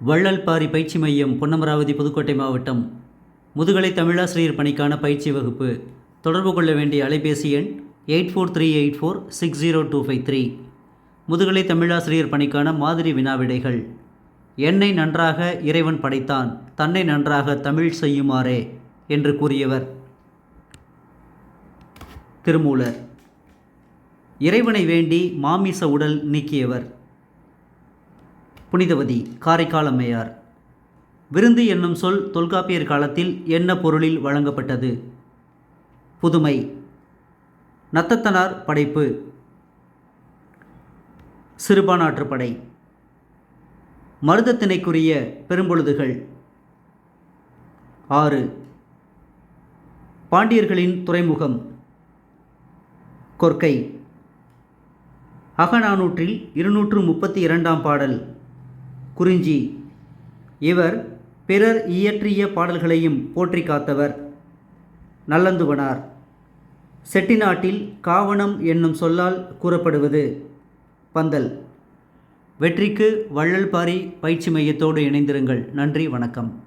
வள்ளல்பாரி பயிற்சி மையம், பொன்னமராவதி, புதுக்கோட்டை மாவட்டம். முதுகலை தமிழாசிரியர் பணிக்கான பயிற்சி வகுப்பு. தொடர்பு கொள்ள வேண்டிய அலைபேசி எண் 8438460253. முதுகலை தமிழாசிரியர் பணிக்கான மாதிரி வினாவிடைகள். என்னை நன்றாக இறைவன் படைத்தான், தன்னை நன்றாக தமிழ் செய்யுமாறே என்று கூறியவர் திருமூலர். இறைவனை வேண்டி மாமிச உடல் நீக்கியவர் புனிதவதி, காரைக்கால் அம்மையார். விருந்து என்னும் சொல் தொல்காப்பியர் காலத்தில் என்ன பொருளில் வழங்கப்பட்டது? புதுமை. நத்தத்தனார் படைப்பு. சிறுபானாற்றுப்படை. மருதத்திணைக்குரிய பெரும்பொழுதுகள். 6. பாண்டியர்களின் துறைமுகம். கொர்க்கை. அகநானூற்றில் 232ஆம் பாடல். குறிஞ்சி. இவர் பிறர் இயற்றிய பாடல்களையும் போற்றி காத்தவர். நல்லந்துவனார். செட்டிநாட்டில் காவணம் என்னும் சொல்லால் கூறப்படுவது பந்தல். வெற்றிக்கு வள்ளல்பாரி பயிற்சி மையத்தோடு இணைந்திருங்கள். நன்றி, வணக்கம்.